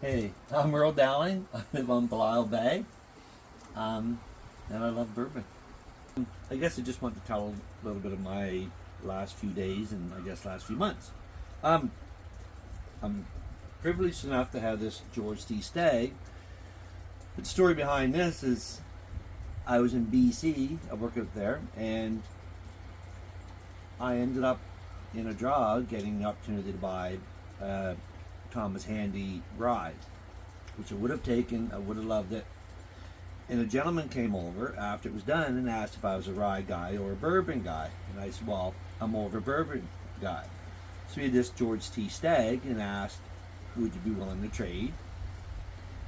Hey, I'm Earl Dowling. I live on Belial Bay, and I love bourbon. I guess I just want to tell a little bit of my last few days and I guess last few months. Um, I'm privileged enough to have this George T. Stagg. But the story behind this is I was in BC, I work out there, and I ended up in a draw getting the opportunity to buy Thomas Handy rye, which I would have taken. I would have loved it. And a gentleman came over after it was done and asked if I was a rye guy or a bourbon guy. And I said, well, I'm more of a bourbon guy. So we had this George T. Stagg and asked, would you be willing to trade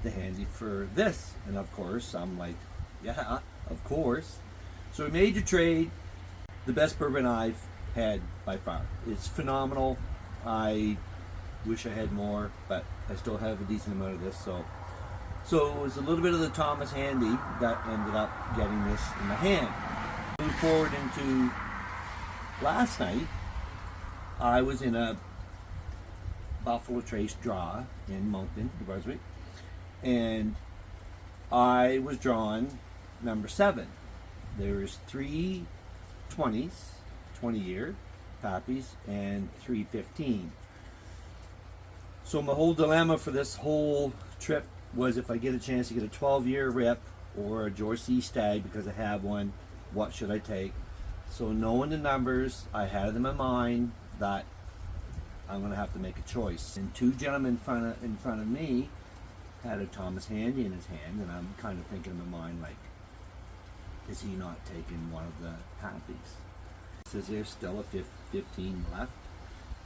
the Handy for this? And of course, I'm like, yeah, of course. So we made the trade. The best bourbon I've had by far. It's phenomenal. I wish I had more, but I still have a decent amount of this. So it was a little bit of the Thomas Handy that ended up getting this in my hand. Moving forward into last night, I was in a Buffalo Trace draw in Moncton, New Brunswick, and I was drawn number 7. There's 3 20s, 20-year Pappys, and 3 15. So my whole dilemma for this whole trip was if I get a chance to get a 12-year rip or a George T. Stagg because I have one, what should I take? So knowing the numbers, I had it in my mind that I'm going to have to make a choice. And 2 gentlemen in front of me had a Thomas Handy in his hand, and I'm kind of thinking in my mind, like, is he not taking one of the Pappys? It says there's still a 15 left,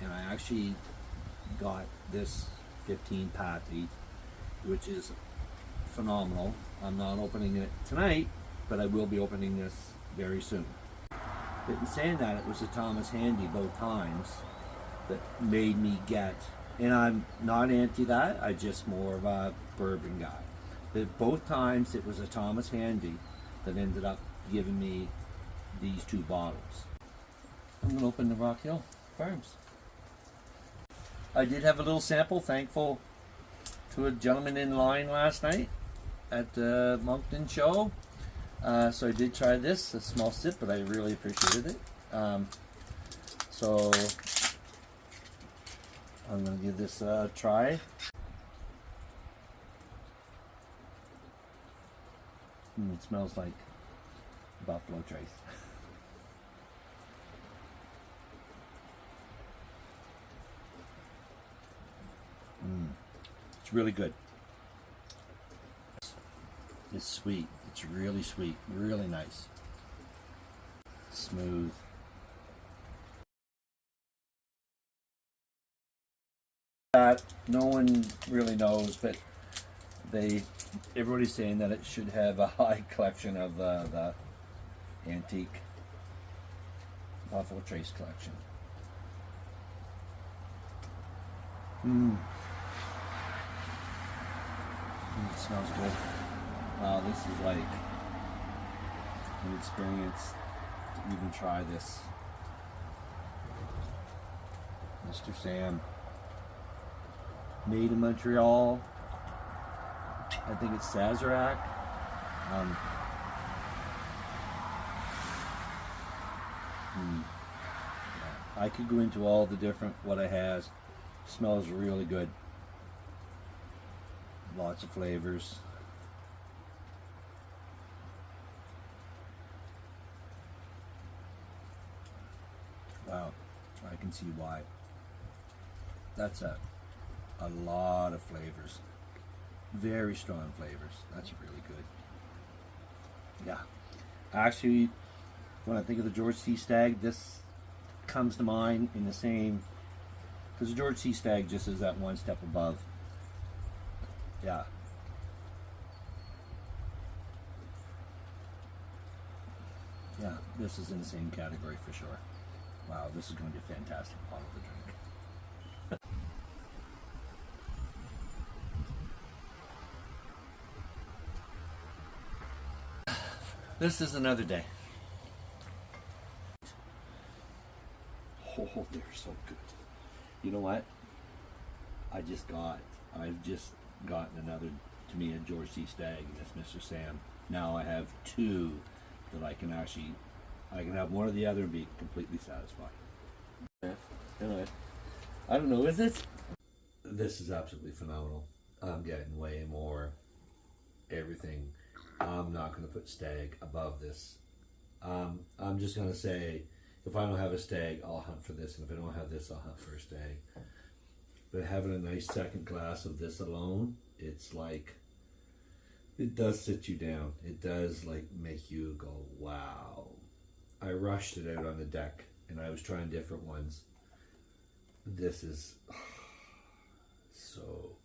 and I actually got this 15 Pappy, which is phenomenal. I'm not opening it tonight, but I will be opening this very soon. But in saying that, it was a Thomas Handy both times that made me get, and I'm not anti that, I'm just more of a bourbon guy. But both times it was a Thomas Handy that ended up giving me these 2 bottles. I'm going to open the Rockhill Farms. I did have a little sample, thankful to a gentleman in line last night at the Moncton show. So I did try this, a small sip, but I really appreciated it. So I'm going to give this a try. It smells like Buffalo Trace. It's really good. It's sweet. It's really sweet. Really nice. Smooth. No one really knows, but everybody's saying that it should have a high collection of the antique Buffalo Trace collection. It smells good. Wow, this is like an experience to even try this. Mr. Sam. Made in Montreal. I think it's Sazerac. I could go into all the different what it has. Smells really good. Lots of flavors. Wow, I can see why. That's a lot of flavors. Very strong flavors. That's really good. Yeah. Actually, when I think of the George T. Stagg, this comes to mind in the same, because the George T. Stagg just is that one step above. Yeah. Yeah, this is in the same category for sure. Wow, this is going to be a fantastic bottle to drink. This is another day. Oh, they're so good. You know what? I've just gotten another, to me, a George C. Stagg, and it's Mr. Sam. Now I have two that I can have one or the other and be completely satisfied. Yeah. I don't know, is this? This is absolutely phenomenal. I'm getting way more everything. I'm not going to put Stag above this. I'm just going to say, if I don't have a Stag, I'll hunt for this, and if I don't have this, I'll hunt for a Stag. But having a nice second glass of this alone, it's like, it does sit you down. It does like make you go, wow. I rushed it out on the deck, and I was trying different ones. This is so